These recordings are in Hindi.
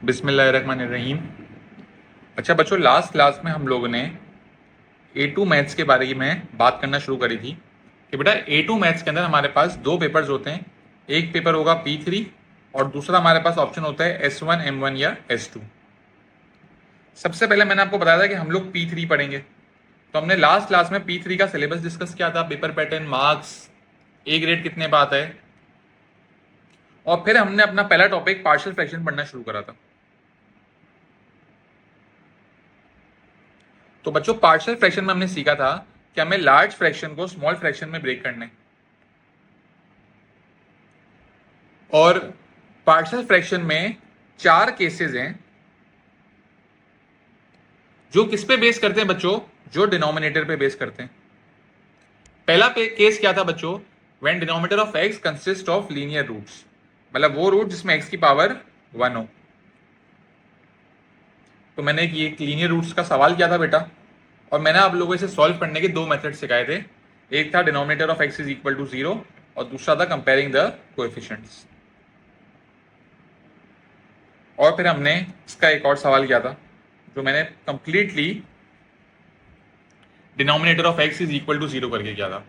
बिस्मिल्लाहिर्रहमानिर्रहीम। अच्छा बच्चों, लास्ट क्लास में हम लोगों ने A2 मैथ्स के बारे में बात करना शुरू करी थी कि बेटा A2 मैथ्स के अंदर हमारे पास दो पेपर्स होते हैं। एक पेपर होगा P3 और दूसरा हमारे पास ऑप्शन होता है S1 M1 या S2। सबसे पहले मैंने आपको बताया था कि हम लोग P3 पढ़ेंगे, तो हमने लास्ट क्लास में P3 का सिलेबस डिस्कस किया था, paper pattern, marks, A grade कितने पे आता है, और फिर हमने अपना पहला टॉपिक पार्शियल फ्रैक्शन पढ़ना शुरू करा था। तो बच्चों, पार्शियल फ्रैक्शन में हमने सीखा था कि हमें लार्ज फ्रैक्शन को स्मॉल फ्रैक्शन में ब्रेक करना है, और पार्शियल फ्रैक्शन में चार केसेस हैं जो किस पे बेस करते हैं बच्चों, जो डिनोमिनेटर पे बेस करते हैं। पहला केस क्या था बच्चों, when denominator of x consist of linear roots, मतलब वो रूट जिसमें x की पावर 1 हो। तो मैंने एक लीनियर रूट्स का सवाल किया था बेटा, और मैंने आप लोगों को इसे सॉल्व करने के दो मेथड सिखाए थे। एक था denominator of x is equal to 0 और दूसरा था कंपेयरिंग द कोएफिशिएंट्स। और फिर हमने इसका एक और सवाल किया था जो मैंने completely denominator of x is equal to 0 करके किया था।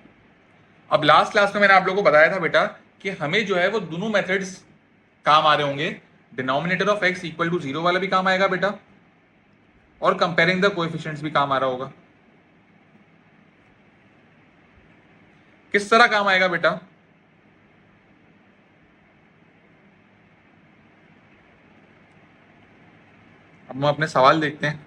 अब लास्ट क्लास में मैंने आप लोगों को बताया था बेटा कि हमें जो है वो दोनों मेथड्स काम आ रहे होंगे। Denominator of x equal to 0 वाला भी काम आएगा बेटा, और कंपेयरिंग द कोएफिशिएंट्स भी काम आ रहा होगा। किस तरह काम आएगा बेटा? अब हम अपने सवाल देखते हैं।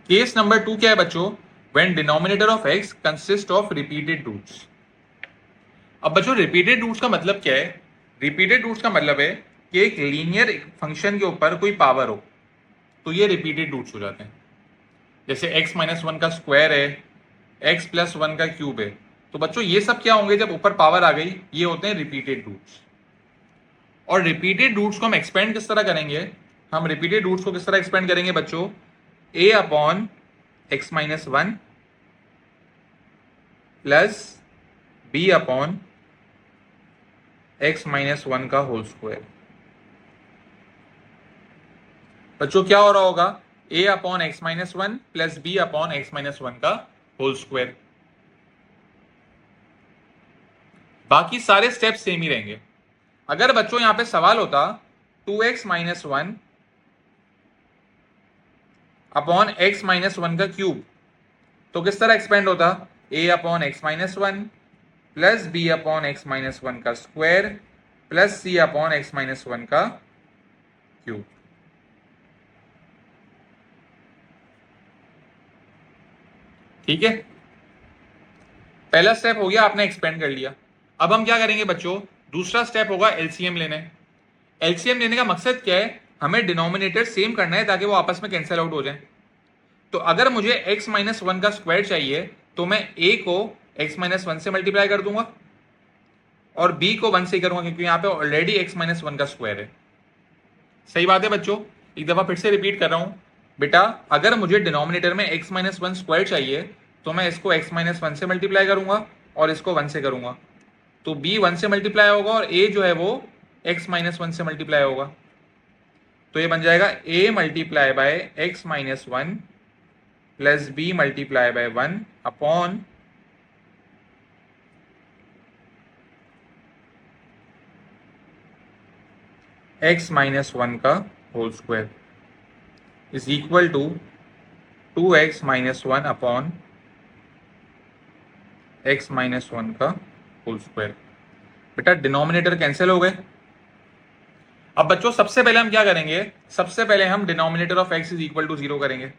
केस नंबर 2 क्या है बच्चों? When denominator of x consist of repeated roots. अब बच्चों, रिपीटेड रूट्स का मतलब क्या है? रिपीटेड रूट्स का मतलब है कि एक लीनियर फंक्शन के ऊपर कोई पावर हो, तो ये रिपीटेड रूट्स हो जाते हैं। जैसे x माइनस वन का स्क्वायर है, x प्लस वन का क्यूब है। तो बच्चों ये सब क्या होंगे जब ऊपर पावर आ गई? ये होते हैं रिपीटेड रूट्स। और रिपीटेड रूट्स को हम एक्सपेंड किस तरह करेंगे? हम रिपीटेड रूट्स को किस तरह एक्सपेंड करेंगे बच्चों? a upon x minus one plus b upon x minus one का होल स्क्वायर। बच्चों क्या हो रहा होगा? a upon x minus one plus b upon x minus one का होल स्क्वायर। बाकी सारे स्टेप सेम ही रहेंगे। अगर बच्चों यहां पे सवाल होता 2x minus one upon x minus one का क्यूब, तो किस तरह एक्सपेंड होता? a upon x minus one plus b upon x minus one का square plus c upon x minus one का क्यूब। ठीक है, पहला स्टेप हो गया, आपने एक्सपेंड कर लिया। अब हम क्या करेंगे बच्चों? दूसरा स्टेप होगा एलसीएम लेने। एलसीएम लेने का मकसद क्या है? हमें डिनोमिनेटर सेम करना है ताकि वो आपस में कैंसिल आउट हो जाए। तो अगर मुझे x माइनस वन का स्क्वायर चाहिए तो मैं a को x माइनस वन से मल्टीप्लाई कर दूंगा और b को 1 से करूंगा, क्योंकि यहां पे ऑलरेडी x माइनस वन का स्क्वायर है। सही बात है बच्चों? एक दफा फिर से रिपीट कर रहा हूं बेटा, अगर मुझे डिनोमिनेटर में x माइनस वन स्क्वायर चाहिए तो मैं इसको x माइनस वन से मल्टीप्लाई करूंगा और इसको 1 से करूंगा, तो b 1 से मल्टीप्लाई होगा और a जो है वो x माइनस वन से मल्टीप्लाई होगा। तो ये बन जाएगा a multiply by x minus one plus b multiply by one upon x minus one का whole square is equal to 2x minus one upon x minus one का होल स्क्वायर। बेटा डिनोमिनेटर कैंसिल हो गए। अब बच्चों सबसे पहले हम क्या करेंगे? सबसे पहले हम denominator of x is equal to 0 करेंगे।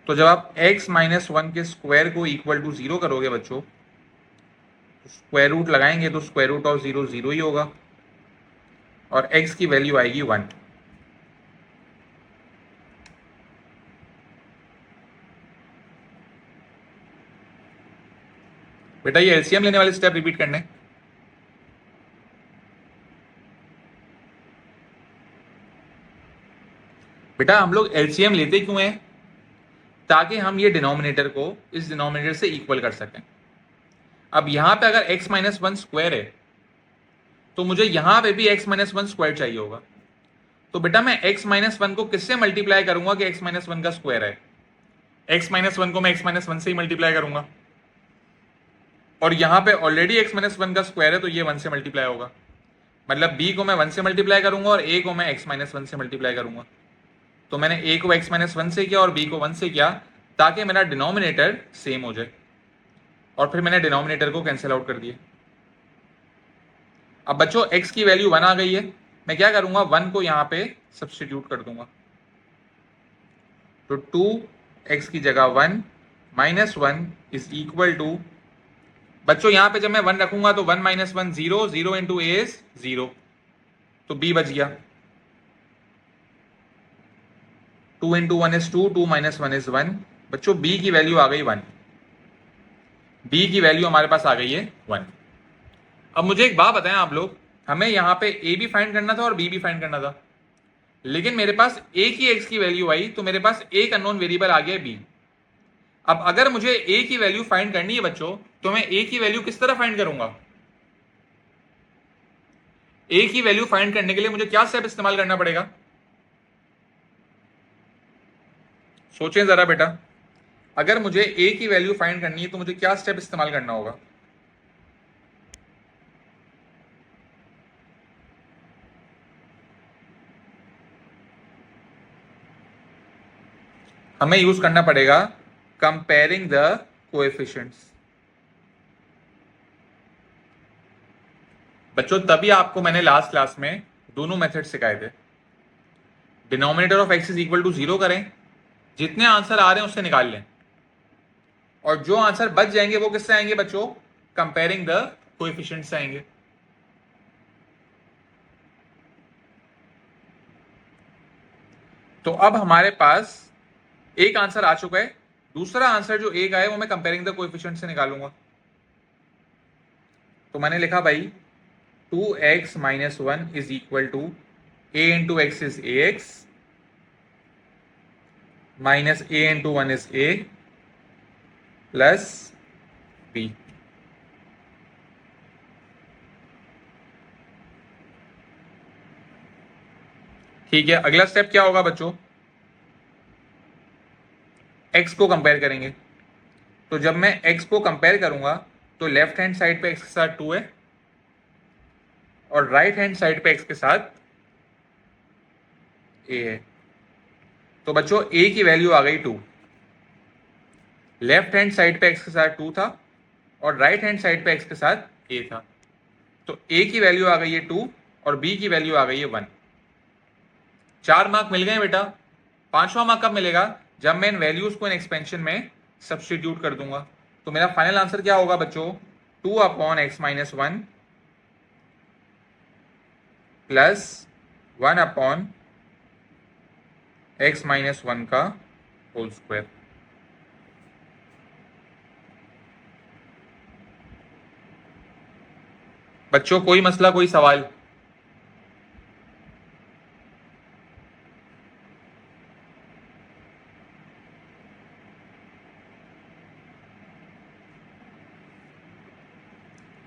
तो जब आप x माइनस वन के स्क्वायर को इक्वल टू 0 करोगे बच्चों, तो स्क्वायर रूट लगाएंगे तो स्क्वायर रूट ऑफ 0 0 ही होगा और x की वैल्यू आएगी 1। बेटा ये एलसीएम लेने वाले स्टेप रिपीट करने। बेटा हम लोग एलसीएम लेते क्यों हैं? ताकि हम ये डिनोमिनेटर को इस डिनोमिनेटर से इक्वल कर सकें। अब यहां पे अगर x माइनस वन स्क्वायर है तो मुझे यहां पे भी x माइनस वन स्क्वायर चाहिए होगा। तो बेटा मैं x माइनस वन को किससे मल्टीप्लाई करूंगा कि x माइनस वन का स्क्वायर है? x माइनस वन को मैं x माइनस वन से ही मल्टीप्लाई करूंगा, और यहां पे ऑलरेडी x माइनस वन का स्क्वायर है तो ये 1 से मल्टीप्लाई होगा। मतलब b को मैं 1 से मल्टीप्लाई करूंगा और a को मैं x माइनस वन से मल्टीप्लाई करूंगा। तो मैंने a को x माइनस वन से किया और b को 1 से किया ताकि मेरा डिनोमिनेटर सेम हो जाए, और फिर मैंने डिनोमिनेटर को कैंसिल आउट कर दिया। अब बच्चों x की वैल्यू 1 आ गई है, मैं क्या करूंगा 1 को यहां पे सब्सटीट्यूट कर दूंगा। तो 2x की जगह 1 माइनस 1 इज इक्वल टू, बच्चों यहां पे जब मैं 1 रखूंगा तो 1 माइनस 1 0, 0 इंटू ए इज 0, तो b बच गया। 2 इंटू 1 इज 2, 2 माइनस 1 इज 1। बच्चों b की वैल्यू आ गई 1, b की वैल्यू हमारे पास आ गई है 1। अब मुझे एक बात बताएं आप लोग, हमें यहां पे a भी फाइंड करना था और b भी फाइंड करना था, लेकिन मेरे पास a की x की वैल्यू आई तो मेरे पास एक अननोन वेरिएबल आ गया b। अब अगर मुझे a की वैल्यू फाइंड करनी है बच्चों तो मैं a की वैल्यू किस तरह फाइंड करूंगा? a की वैल्यू फाइंड करने के लिए मुझे क्या स्टेप इस्तेमाल करना पड़ेगा? सोचें जरा बेटा, अगर मुझे a की वैल्यू फाइंड करनी है तो मुझे क्या स्टेप इस्तेमाल करना होगा? हमें यूज करना पड़ेगा कंपेयरिंग द कोएफिशिएंट्स। बच्चों तभी आपको मैंने लास्ट क्लास में दोनों मेथड सिखाए थे। Denominator of x is equal to 0 करें, जितने आंसर आ रहे हैं उससे निकाल लें, और जो आंसर बच जाएंगे वो किससे आएंगे बच्चों? कंपेयरिंग द कोएफिशिएंट्स से आएंगे। तो अब हमारे पास एक आंसर आ चुका है, दूसरा आंसर जो एक आया वो मैं कंपेयरिंग द कोएफिशिएंट से निकालूंगा। तो मैंने लिखा भाई 2x minus 1 is equal to a into x is ax minus a into 1 is a plus b। ठीक है, अगला स्टेप क्या होगा बच्चों? x को कंपेयर करेंगे। तो जब मैं x को कंपेयर करूंगा तो लेफ्ट हैंड साइड पे x के साथ 2 है और राइट हैंड साइड पे x के साथ a है। तो बच्चों a की वैल्यू आ गई 2, लेफ्ट हैंड साइड पे x के साथ 2 था और राइट हैंड साइड पे x के साथ a था। तो a की वैल्यू आ गई है 2 और b की वैल्यू आ गई है 1। 4 मार्क मिल गए बेटा। 5वां मार्क कब मिलेगा? जब मैं इन वैल्यूज को इन एक्सपेंशन में सब्स्टिट्यूट कर दूंगा। तो मेरा फाइनल आंसर क्या होगा बच्चों? 2 upon x minus 1 plus 1 upon x minus 1 का होल स्क्वायर। बच्चों कोई मसला, कोई सवाल?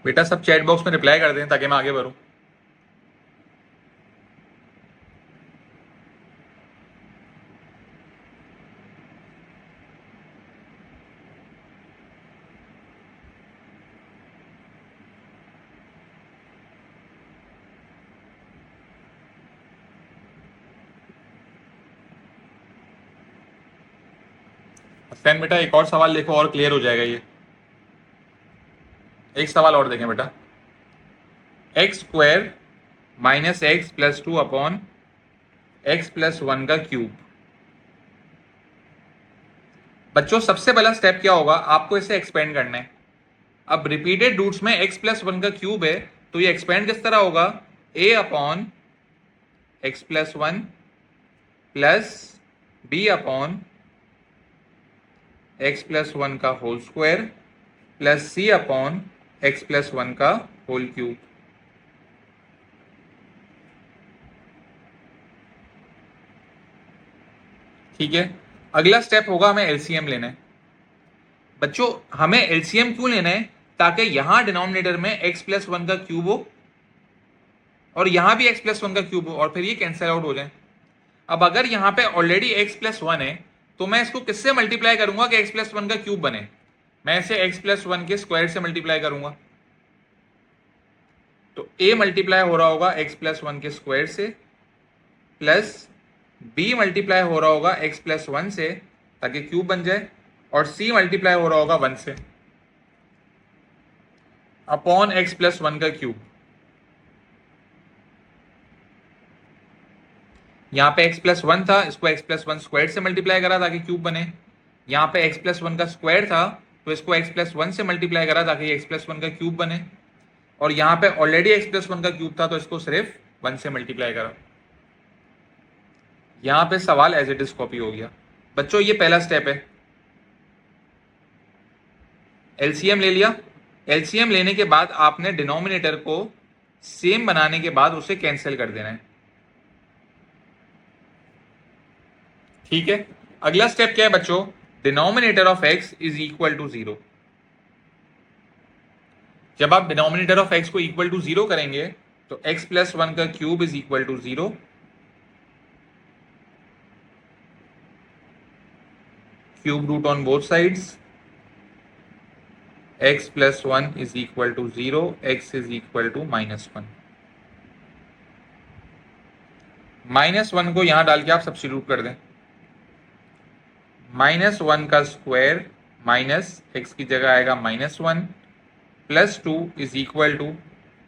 बेटा सब चैट बॉक्स में रिप्लाई कर दें ताकि मैं आगे बढ़ूं। हसैन बेटा एक और सवाल देखो और क्लियर हो जाएगा ये। एक सवाल और देखें बेटा, x square minus x plus 2 upon x plus 1 का क्यूब। बच्चों सबसे पहला स्टेप क्या होगा? आपको इसे एक्सपेंड करना है। अब रिपीटेड रूट्स में x प्लस 1 का क्यूब है तो ये एक्सपेंड किस तरह होगा? a upon x plus 1 plus b upon x plus 1 का whole square plus c upon x plus 1 का होल क्यूब। ठीक है, अगला स्टेप होगा हमें एलसीएम लेना है। बच्चों हमें एलसीएम क्यों लेना है? ताकि यहां डिनोमिनेटर में x प्लस वन का क्यूब हो और यहां भी x प्लस वन का क्यूब हो और फिर ये कैंसिल आउट हो जाए। अब अगर यहां पे ऑलरेडी x प्लस वन है तो मैं इसको किससे मल्टीप्लाई करूंगा कि x प्लस वन का क्यूब बने? मैं इसे x प्लस वन के स्क्वायर से मल्टीप्लाई करूंगा। तो a मल्टीप्लाई हो रहा होगा x प्लस वन के स्क्वायर से प्लस b मल्टीप्लाई हो रहा होगा x प्लस वन से ताकि क्यूब बन जाए और c मल्टीप्लाई हो रहा होगा वन से अपॉन x प्लस वन का क्यूब। यहां पे x प्लस वन था, इसको x प्लस वन स्क्वायर से मल्टीप्लाई करा ताकि क्यूब बने। यहां पे x प्लस वन का स्क्वायर था तो इसको x प्लस वन से मल्टीप्लाई करा ताकि x प्लस वन का क्यूब बने और यहां पे ऑलरेडी x प्लस वन का क्यूब था तो इसको सिर्फ वन से मल्टीप्लाई करा। यहां पे सवाल एज इट इज कॉपी हो गया। बच्चों ये पहला स्टेप है। एलसीएम ले लिया। एलसीएम लेने के बाद आपने डिनोमिनेटर को सेम बनाने के बाद उसे कैंसिल कर देना है। ठीक है, अगला स्टेप क्या है बच्चों? Denominator of x is equal to 0। जब आप डिनोमिनेटर ऑफ x को इक्वल टू 0 करेंगे तो x प्लस वन का cube is equal to 0, cube root on both sides, x plus one is equal to 0, x is equal to -1। -1 को यहां डाल के आप सब्स्टिट्यूट कर दें। -1 का स्क्वायर माइनस x की जगह आएगा -1 प्लस 2 इज इक्वल टू,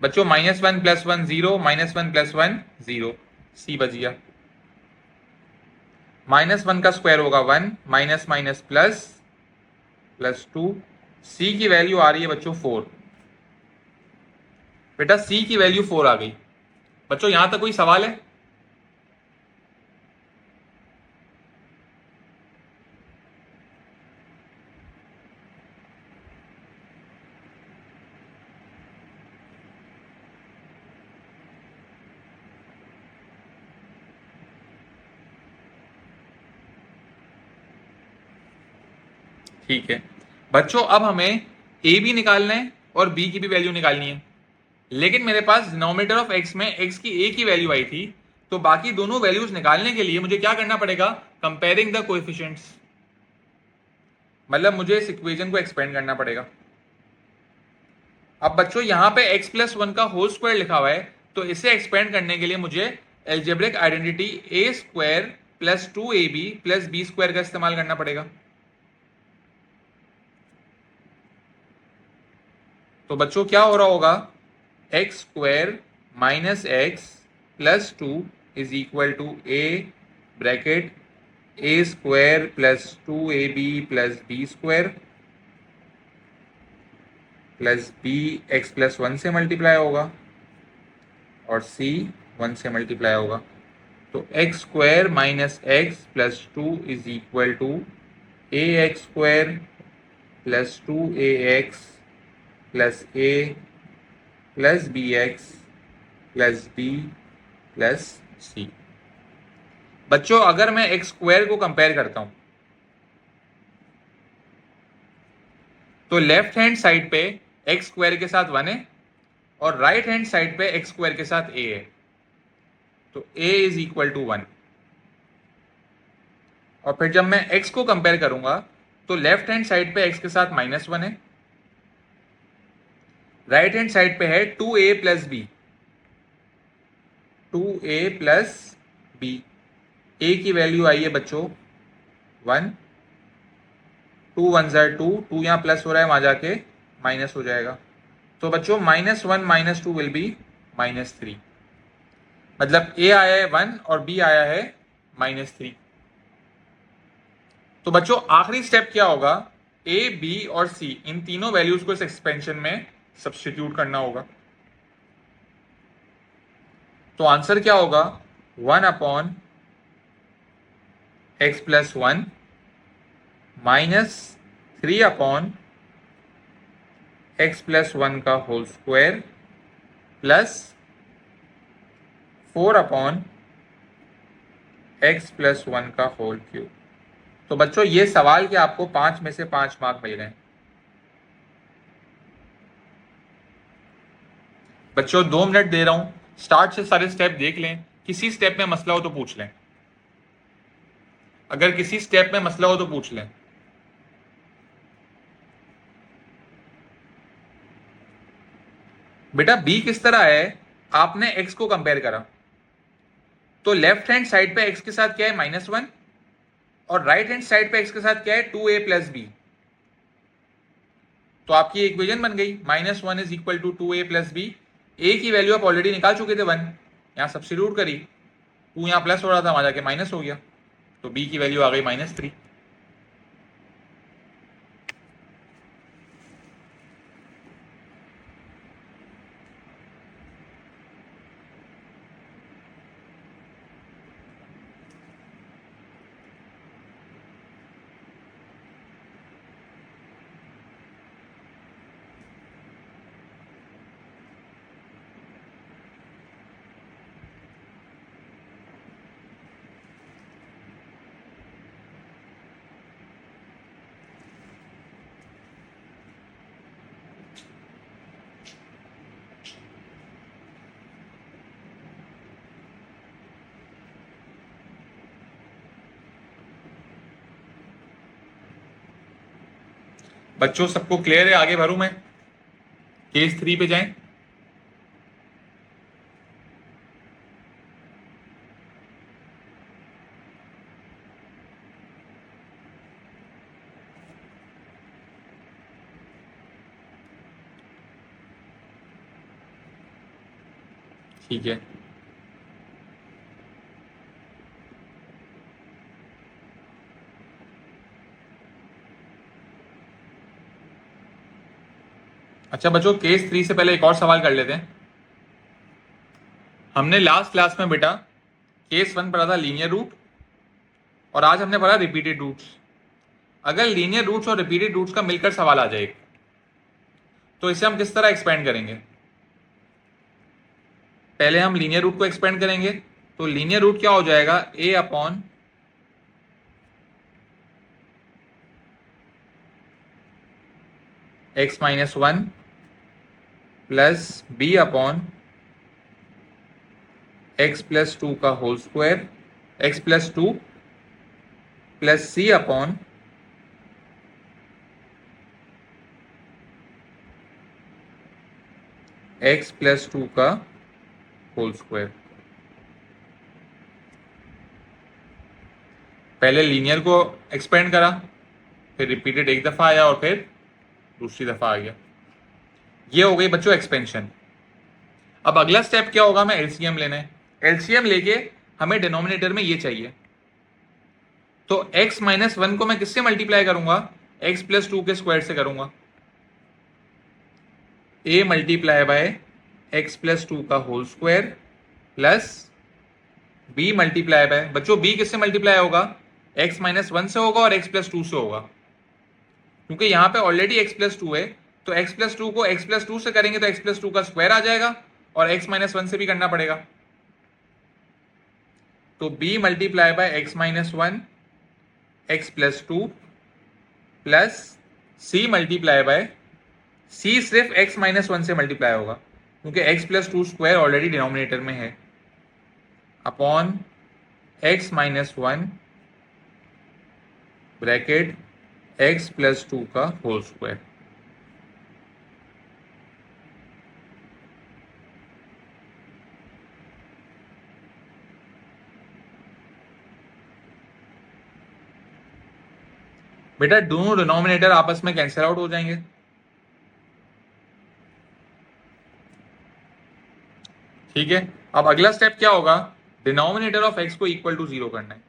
बच्चों -1 प्लस 1 0, -1 प्लस 1 0, c बच गया। -1 का स्क्वायर होगा 1, minus minus plus plus 2, c की वैल्यू आ रही है बच्चों 4। बेटा c की वैल्यू 4 आ गई। बच्चों यहां तक कोई सवाल है? ठीक है बच्चों, अब हमें a भी निकालना है और b की भी वैल्यू निकालनी है। लेकिन मेरे पास डिनोमिनेटर ऑफ x में x की a की वैल्यू आई थी तो बाकी दोनों वैल्यूज निकालने के लिए मुझे क्या करना पड़ेगा? कंपेयरिंग द कोएफिशिएंट्स, मतलब मुझे इस इक्वेशन को एक्सपेंड करना पड़ेगा। अब बच्चों यहां पे x प्लस वन का होल स्क्वायर लिखा हुआ है तो इसे एक्सपेंड करने के लिए मुझे algebraic identity a square plus 2ab plus b square का इस्तेमाल करना पड़ेगा। तो बच्चों क्या हो रहा होगा? X square minus x plus 2 is equal to a bracket a square plus 2ab plus b square plus b x plus 1 से मल्टीप्लाई होगा और c 1 से मल्टीप्लाई होगा। तो x square minus x plus 2 is equal to a x square plus 2ax plus a plus bx plus b plus c। बच्चों अगर मैं एक्स स्क्वायर को कंपेयर करता हूं तो लेफ्ट हैंड साइड पे एक्स स्क्वायर के साथ 1 है और राइट हैंड साइड पे एक्स स्क्वायर के साथ a है। तो a इज इक्वल टू 1 और फिर जब मैं x को कंपेयर करूंगा तो लेफ्ट हैंड साइड पे x के साथ -1 है, राइट हैंड साइड पे है 2a plus b, 2a plus b। a की वैल्यू आई है बच्चों 1, 2 1 जार 2, 2 यहाँ प्लस हो रहा है वहां जाके माइनस हो जाएगा। तो बच्चों -1 -2 विल बी -3, मतलब a आया है 1 और b आया है -3। तो बच्चों आखिरी स्टेप क्या होगा? a b और c इन तीनों वैल्यूज को इस एक्सपेंशन में सब्स्टिट्यूट करना होगा। तो आंसर क्या होगा? 1 upon x plus 1 minus 3 upon x plus 1 का whole square plus 4 upon x plus 1 का होल क्यूब। तो बच्चों ये सवाल के आपको 5 में से 5 मार्क मिल गए। बच्चों 2 मिनट दे रहा हूं, स्टार्ट से सारे स्टेप देख लें, किसी स्टेप में मसला हो तो पूछ लें, अगर किसी स्टेप में मसला हो तो पूछ लें। बेटा बी किस तरह है, आपने एक्स को कंपेयर करा, तो लेफ्ट हैंड साइड पे एक्स के साथ क्या है -1, और राइट हैंड साइड पे एक्स के साथ क्या है 2a प्लस बी। तो आपकी इक्वेशन बन गई -1 is equal to 2a plus b. A की वैल्यू आप ऑलरेडी निकाल चुके थे 1, यहां सब्स्टिट्यूट करी, 2 यहां प्लस हो रहा था, वहां जाके माइनस हो गया, तो बी की वैल्यू आ गई -3। बच्चों सबको क्लियर है, आगे भरूं मैं, केस 3 पे जाएं। ठीक है, अच्छा बच्चों केस 3 से पहले एक और सवाल कर लेते हैं। हमने लास्ट क्लास में बेटा केस 1 पढ़ा था लीनियर रूट, और आज हमने पढ़ा रिपीटेड रूट्स। अगर लीनियर रूट्स और रिपीटेड रूट्स का मिलकर सवाल आ जाए तो इसे हम किस तरह एक्सपेंड करेंगे। पहले हम लीनियर रूट को एक्सपेंड करेंगे, तो लीनियर रूट क्या हो जाएगा, a upon x-1 plus b upon x+2 का whole square, x+2 plus c upon x+2 का होल स्क्वायर। पहले लीनियर को एक्सपेंड करा, फिर रिपीटेड एक दफा आया और फिर दूसरी दफा आ गया। ये हो गई बच्चों एक्सपेंशन। अब अगला स्टेप क्या होगा, हमें एलसीएम लेना है। एलसीएम लेके हमें डिनोमिनेटर में ये चाहिए, तो x-1 को मैं किससे मल्टीप्लाई करूंगा, x+2 के स्क्वायर से करूंगा, a मल्टीप्लाई बाय x+2 का whole square plus b multiply by, बच्चों b किससे मल्टीप्लाई होगा, x-1 से होगा और x+2 से होगा, क्योंकि यहां पे ऑलरेडी x+2 है, तो x+2 को x+2 से करेंगे तो x+2 का स्क्वायर आ जाएगा, और x-1 से भी करना पड़ेगा, तो b multiply bye x-1 x+2 plus c multiply by, c सिर्फ x-1 से मल्टीप्लाई होगा क्योंकि x+2 स्क्वायर ऑलरेडी डिनोमिनेटर में है, अपॉन x-1 ब्रैकेट x+2 का होल स्क्वायर। बेटा दोनों डिनोमिनेटर आपस में कैंसिल आउट हो जाएंगे, ठीक है। अब अगला स्टेप क्या होगा, डिनोमिनेटर ऑफ x को इक्वल टू 0 करना है,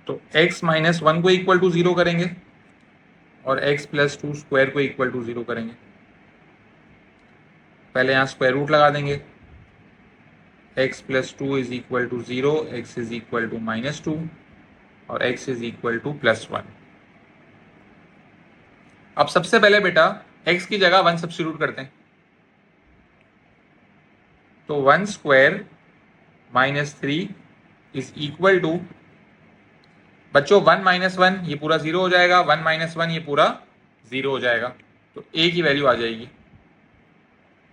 तो x-1 को इक्वल टू 0 करेंगे और x+2 स्क्वायर को इक्वल टू 0 करेंगे। पहले यहां स्क्वायर रूट लगा देंगे, x+2 is equal to 0, x is equal to -2 और x इज इक्वल टू +1। अब सबसे पहले बेटा x की जगह 1 सब्स्टिट्यूट करते हैं, तो 1 स्क्वायर -3 इज इक्वल टू, बच्चों 1 - 1 ये पूरा 0 हो जाएगा, 1 - 1 ये पूरा 0 हो जाएगा, तो a की वैल्यू आ जाएगी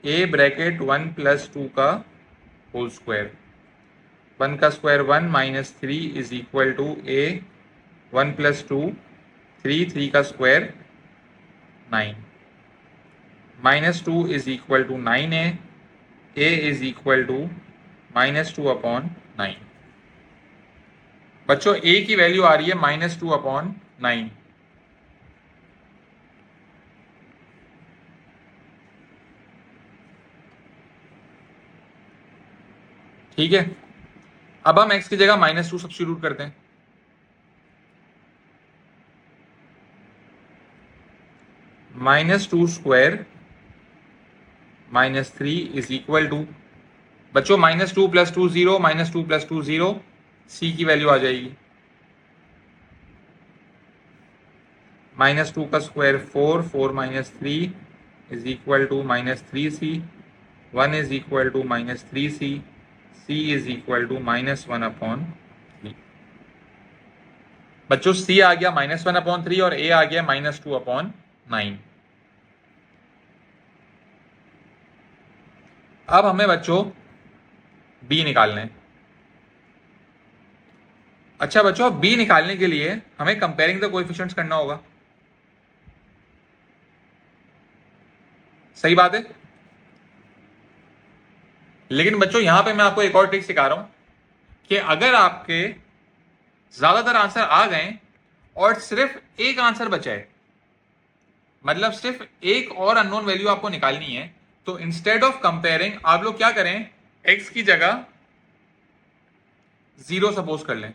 a ब्रैकेट 1 + 2 का होल स्क्वायर, 1 का square 1 -3 is equal to a 1 + 2 3, 3 का square 9, -2 is equal to 9a, a is equal to -2/9। बच्चों a की वैल्यू आ रही है -2/9। ठीक है, अब हम x की जगह -2 सब्स्टिट्यूट करते हैं। -2 स्क्वायर -3 इज इक्वल टू, बच्चों -2 + 2 0, -2 + 2 0, c की वैल्यू आ जाएगी -2 का square 4, 4 - 3 is equal to -3c, 1 is equal to -3c, c is equal to -1/3। बच्चों c आ गया -1/3 और a आ गया -2/9। अब हमें बच्चों b निकालना है। अच्छा बच्चों, अब b निकालने के लिए हमें कंपेयरिंग द कोएफिशिएंट्स करना होगा, सही बात है। लेकिन बच्चों यहां पे मैं आपको एक और ट्रिक सिखा रहा हूं कि अगर आपके ज्यादातर आंसर आ गए और सिर्फ एक आंसर बचा है, मतलब सिर्फ एक और अननोन वैल्यू आपको निकालनी है, तो इंस्टेड ऑफ कंपेयरिंग आप लोग क्या करें, x की जगह 0 सपोज कर लें,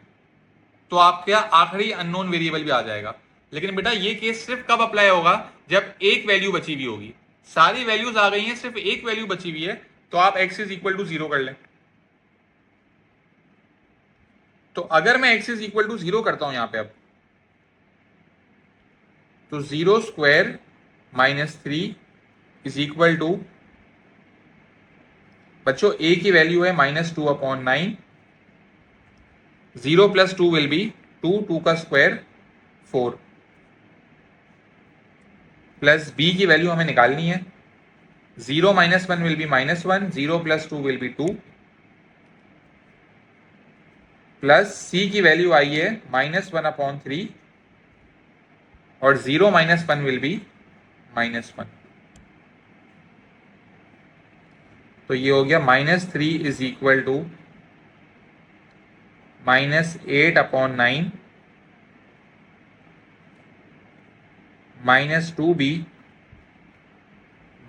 तो आपका आखिरी अननोन वेरिएबल भी आ जाएगा। लेकिन बेटा ये केस सिर्फ कब अप्लाई होगा, जब एक वैल्यू बची हुई होगी। सारी वैल्यूज आ गई हैं, सिर्फ एक वैल्यू बची हुई है, तो आप x इज इक्वल टू 0 कर लें। तो अगर मैं x इज इक्वल टू 0 करता हूं यहां पे अब, तो 0 स्क्वायर -3 इज इक्वल टू, बच्चों a की वैल्यू है -2/9, 0 + 2 विल बी 2, 2 का स्क्वायर 4, प्लस b की वैल्यू हमें निकालनी है, 0 - 1 will be -1, 0 + 2 will be 2, plus c की वैल्यू आई है -1/3 और 0 - 1 विल बी -1, तो ये हो गया -3 इज इक्वल टू -8/9 -2b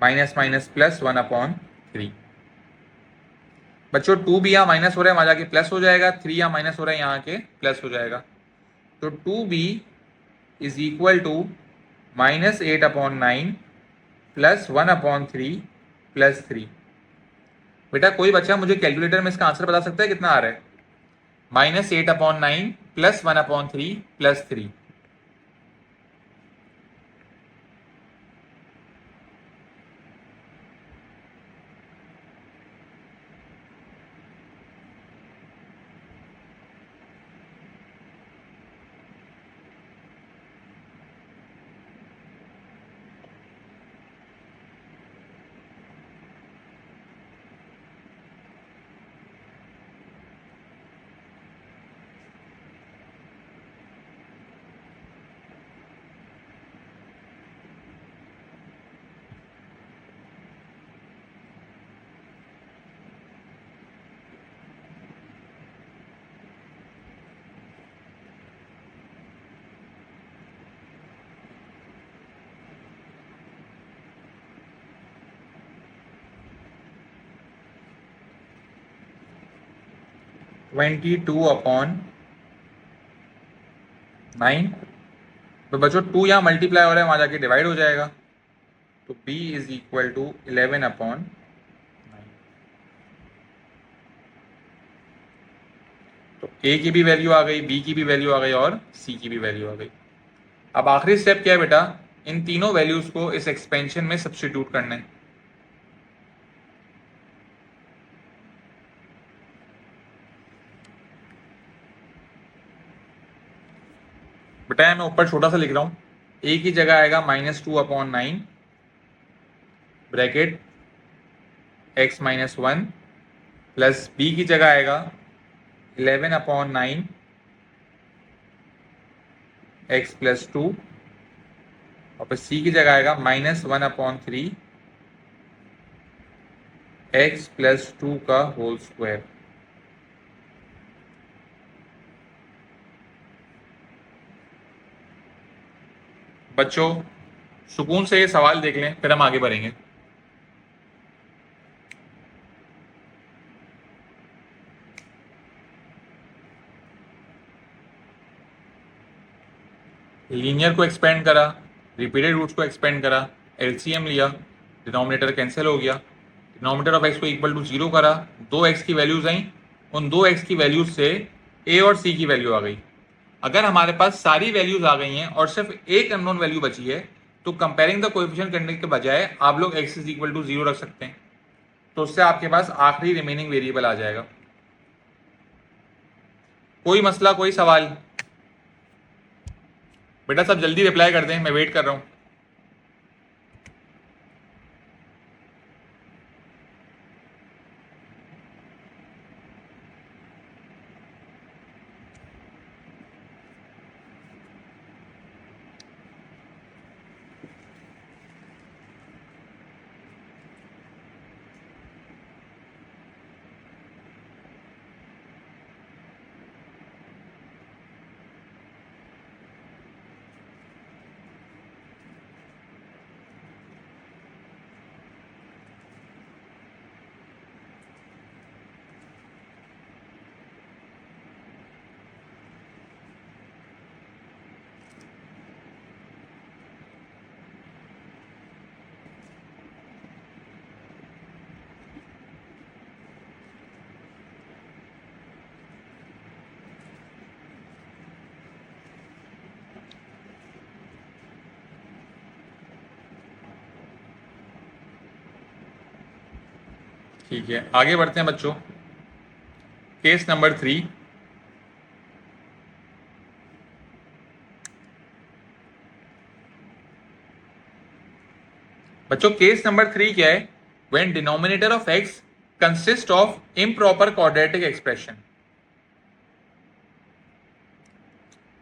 +1/3। बच्चों 2b यहाँ माइनस हो रहा है, वहां जाके प्लस हो जाएगा, 3 यहाँ माइनस हो रहा है, यहाँ के प्लस हो जाएगा, तो 2b इज इक्वल टू -8/9 +1/3 +3। बेटा कोई बच्चा मुझे कैलकुलेटर में इसका आंसर बता सकता है कितना आ रहा है, -8/9 +1/3 +3। (22/9), तो बच्चों 2 यहाँ मल्टीप्लाई हो रहा है, वहां जाके डिवाइड हो जाएगा, तो b इज इक्वल टू 11/9। तो a की भी वैल्यू आ गई, b की भी वैल्यू आ गई और c की भी वैल्यू आ गई। अब आखिरी स्टेप क्या है बेटा, इन तीनों वैल्यूज को इस एक्सपेंशन में सब्स्टिट्यूट करना है। बेटा मैं ऊपर छोटा सा लिख रहा हूँ, ए की जगह आएगा -2/9 ब्रैकेट x-1 प्लस बी की जगह आएगा 11/9 x+2 और फिर सी की जगह आएगा -1/3 x+2 का होल स्क्वायर। बच्चों सुकून से ये सवाल देख लें, फिर हम आगे बढ़ेंगे। लीनियर को एक्सपेंड करा, रिपीटेड रूट्स को एक्सपेंड करा, एलसीएम लिया, डिनोमिनेटर कैंसिल हो गया, डिनोमिनेटर ऑफ एक्स को इक्वल टू 0 करा, 2x की वैल्यूज आई, उन 2x की वैल्यूज से a और c की वैल्यू आ गई। अगर हमारे पास सारी वैल्यूज आ गई हैं और सिर्फ एक अननोन वैल्यू बची है, तो कंपेयरिंग द कोएफिशिएंट करने के बजाय आप लोग x इज इक्वल टू 0 रख सकते हैं, तो उससे आपके पास आखिरी रिमेनिंग वेरिएबल आ जाएगा। कोई मसला, कोई सवाल? बेटा सब जल्दी रिप्लाई कर दें, मैं वेट कर रहा हूं। ठीक है, आगे बढ़ते हैं बच्चों। Case number 3। बच्चों केस नंबर 3 क्या है? When denominator of x consist of improper quadratic expression.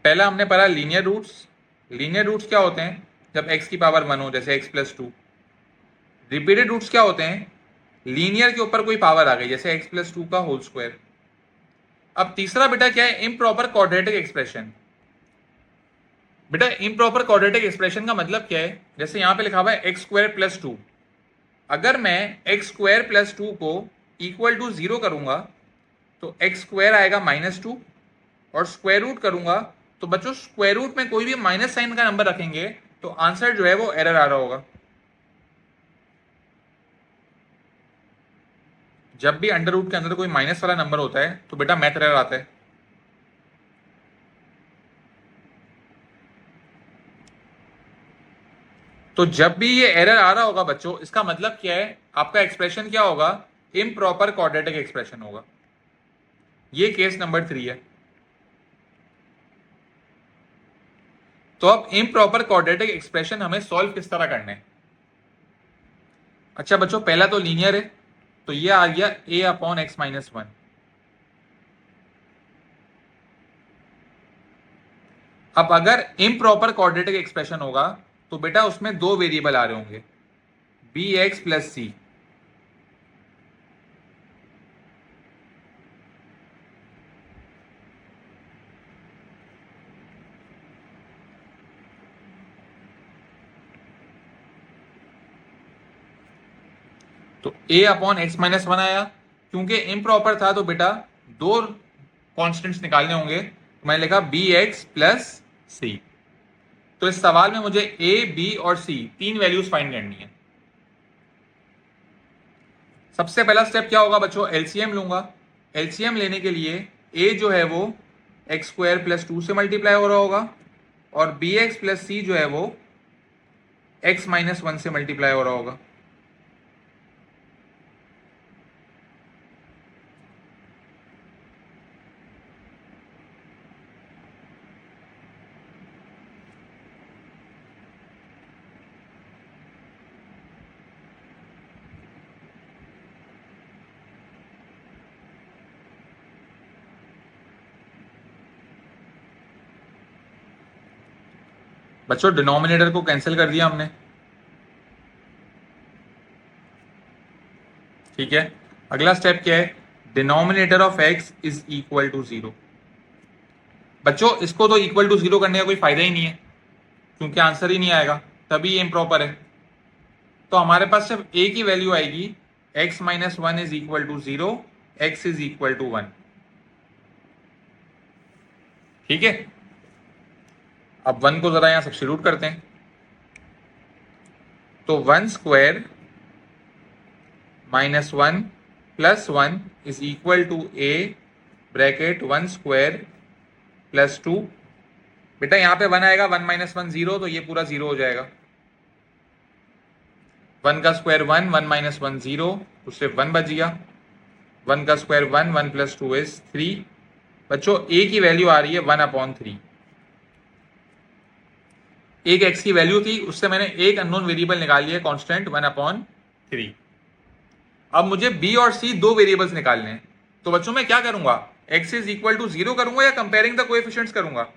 पहला हमने पढ़ा लीनियर रूट्स। लीनियर रूट्स क्या होते हैं? जब x की पावर 1 हो, जैसे x+2। रिपीटेड रूट्स क्या होते हैं? लीनियर के ऊपर कोई पावर आ गई, जैसे x+2 का होल स्क्वायर। अब तीसरा बेटा क्या है? Improper quadratic expression. बेटा इम्प्रॉपर क्वाड्रेटिक एक्सप्रेशन का मतलब क्या है? जैसे यहां पे लिखा हुआ है x² + 2। अगर मैं x² + 2 को इक्वल टू 0 करूंगा तो x² आएगा -2, और स्क्वायर रूट करूंगा तो बच्चों स्क्वायर रूट में कोई भी माइनस साइन का नंबर रखेंगे तो आंसर जो है वो एरर आ रहा होगा। जब भी अंडर रूट के अंदर कोई माइनस वाला नंबर होता है तो बेटा मैथ एरर आता है। तो जब भी ये एरर आ रहा होगा बच्चों, इसका मतलब क्या है? आपका एक्सप्रेशन क्या होगा? इम्प्रॉपर क्वाड्रेटिक एक्सप्रेशन होगा। ये केस नंबर 3 है। तो अब इम्प्रॉपर क्वाड्रेटिक एक्सप्रेशन हमें सॉल्व किस तरह करने हैं? अच्छा बच्चों, पहला तो लीनियर है, तो ये आ गया a/x-1। अब अगर इम्प्रॉपर क्वाड्रेटिक एक्सप्रेशन होगा तो बेटा उसमें दो वेरिएबल आ रहे होंगे, bx + c। तो a/x-1 आया, क्योंकि इम्प्रॉपर था तो बेटा दो कॉन्स्टेंट्स निकालने होंगे, तो मैंने लिखा bx + c। तो इस सवाल में मुझे a, b और c तीन वैल्यूज फाइंड करनी है। सबसे पहला स्टेप क्या होगा बच्चों? एलसीएम लूंगा। एलसीएम लेने के लिए a जो है वो x² + 2 से मल्टीप्लाई हो रहा होगा, और bx + c जो है वो x-1 से मल्टीप्लाई हो रहा होगा। बच्चों डिनोमिनेटर को कैंसिल कर दिया हमने, ठीक है। अगला स्टेप क्या है, denominator of x is equal to 0। बच्चों इसको तो इक्वल टू 0 करने का कोई फायदा ही नहीं है, क्योंकि आंसर ही नहीं आएगा, तभी ये इम्प्रॉपर है। तो हमारे पास सिर्फ a की वैल्यू आएगी, x minus 1 is equal to 0, x is equal to 1, ठीक है। अब 1 को जरा यहां सब्स्टिट्यूट करते हैं, तो 1 square minus 1 plus 1 is equal to a bracket 1 square plus 2। बेटा यहां पे 1 आएगा, 1 माइनस 1 0, तो ये पूरा 0 हो जाएगा। 1 का स्क्वायर 1, 1 माइनस 1 0, तो सिर्फ 1 बच गया। 1 का स्क्वायर 1, 1 प्लस 2 इज 3। बच्चों a की वैल्यू आ रही है 1/3। एक x की वैल्यू थी, उससे मैंने एक अननोन वेरिएबल निकाल लिया कांस्टेंट 1/3। अब मुझे b और c दो वेरिएबल्स निकालने हैं, तो बच्चों मैं क्या करूंगा, x इज इक्वल टू 0 करूंगा या कंपेयरिंग द कोएफिशिएंट्स करूंगा।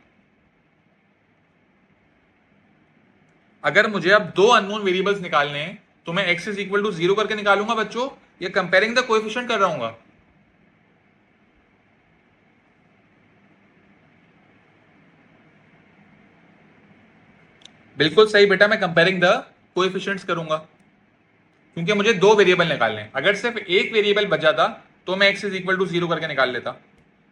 अगर मुझे अब दो अननोन वेरिएबल्स निकालने हैं तो मैं x इज इक्वल टू 0 करके निकालूंगा बच्चों, या कंपेयरिंग द कोएफिशिएंट कर रहा हूं। बिल्कुल सही बेटा, मैं कंपेयरिंग द कोएफिशिएंट्स करूंगा, क्योंकि मुझे दो वेरिएबल निकालने हैं। अगर सिर्फ एक वेरिएबल बच जाता तो मैं x इज इक्वल टू 0 करके निकाल लेता,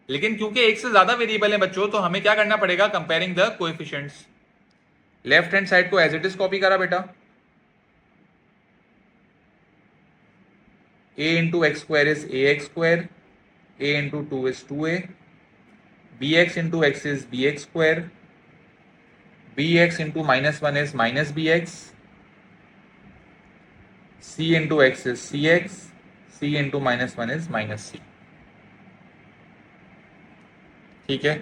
लेकिन क्योंकि एक से ज्यादा वेरिएबल है बच्चों, तो हमें क्या करना पड़ेगा, comparing the coefficients. Left hand side को एज इट इज कॉपी करा बेटा, a into x square is ax square, a into 2 is 2a, bx into x is bx square, bx into minus 1 is minus bx, c into x is cx, c into minus 1 is minus c, ठीक है।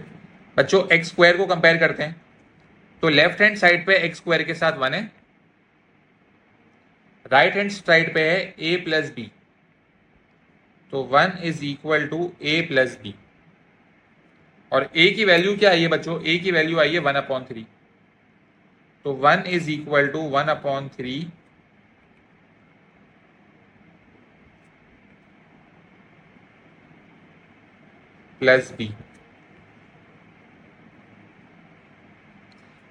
बच्चों एक्स स्क्वायर को कंपेयर करते हैं, तो लेफ्ट हैंड साइड पे एक्स स्क्वायर के साथ 1 है, राइट हैंड साइड पे है a प्लस बी, तो 1 is equal to a plus b. और a की वैल्यू क्या आई है बच्चों, a की वैल्यू आई है 1/3, तो 1 is equal to 1/3 plus b.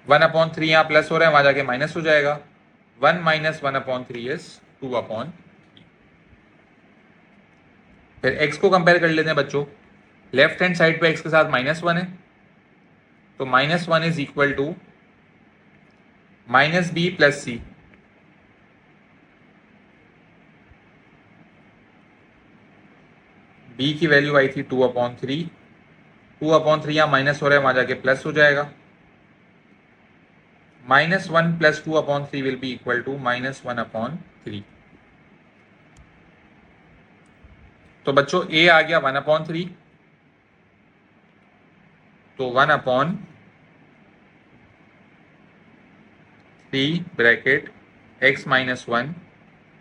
1/3 यहां प्लस हो रहा है, वहां जाके माइनस हो जाएगा। 1 माइनस 1/3 इज 2/3। फिर x को कंपेयर कर लेते हैं बच्चों, लेफ्ट हैंड साइड पे x के साथ -1 है, तो -1 is equal to minus b plus c. b की वैल्यू आई थी 2/3, 2/3 यहां माइनस हो रहा है, वहां जाके प्लस हो जाएगा। -1 plus 2/3 will be equal to -1/3। तो बच्चों a आ गया 1/3, तो 1/3 bracket x minus 1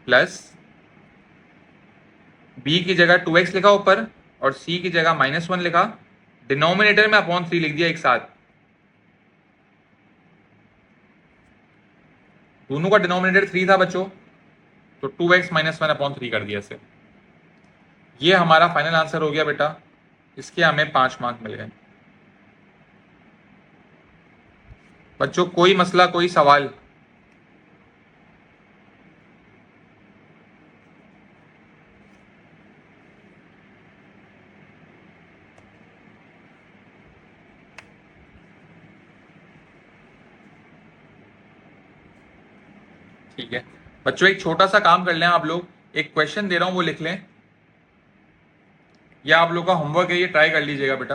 plus b की जगह 2x लिखा ऊपर और c की जगह -1 लिखा, डिनोमिनेटर में /3 लिख दिया एक साथ। दोनों का डिनोमिनेटर 3 था बच्चों, तो 2x माइनस 1/3 कर दिया इसे। ये हमारा फाइनल आंसर हो गया बेटा, इसके हमें 5 मार्क मिल गए। बच्चों कोई मसला, कोई सवाल? ठीक है बच्चों, एक छोटा सा काम कर लें आप लोग, एक क्वेश्चन दे रहा हूं वो लिख लें, या आप लोग का होमवर्क है, ये ट्राई कर लीजिएगा बेटा।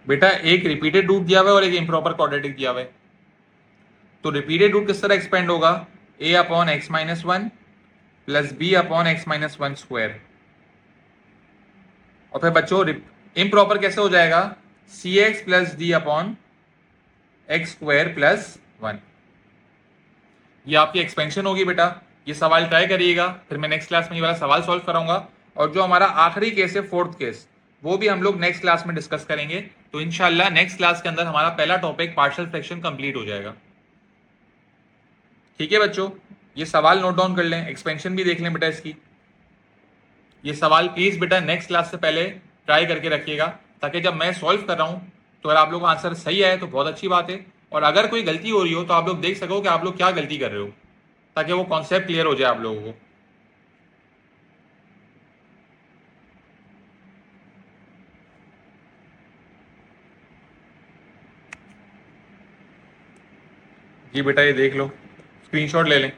बेटा एक रिपीटेड रूट दिया हुआ है और एक इम्प्रॉपर क्वाड्रेटिक दिया हुआ है, तो रिपीटेड रूट किस तरह एक्सपेंड होगा, a/x-1 प्लस b/x-1 स्क्वायर। और फिर बच्चों इम्प्रॉपर कैसे हो जाएगा, cx plus d/x square plus 1। ये आपकी एक्सपेंशन होगी बेटा। ये सवाल ट्राई करिएगा, फिर मैं नेक्स्ट क्लास में ये वाला सवाल सॉल्व कराऊंगा। और जो हमारा आखिरी केस है, फोर्थ केस, वो भी हम लोग नेक्स्ट क्लास में डिस्कस करेंगे। तो इंशाल्लाह नेक्स्ट क्लास के अंदर हमारा पहला टॉपिक पार्शियल फ्रैक्शन कंप्लीट हो जाएगा। ठीक है बच्चों, ये सवाल नोट डाउन कर लें, एक्सपेंशन भी देख लें बेटा इसकी। ये सवाल प्लीज बेटा नेक्स्ट क्लास से पहले ट्राई करके रखिएगा, ताकि जब मैं सॉल्व कर रहा हूं तो अगर आप लोगों का आंसर सही है तो बहुत अच्छी बात है, और अगर कोई गलती हो रही हो तो आप लोग देख सको कि आप लोग क्या गलती कर रहे हो, ताकि वो कॉन्सेप्ट क्लियर हो जाए आप लोगों को। जी बेटा ये देख लो, स्क्रीनशॉट ले लें।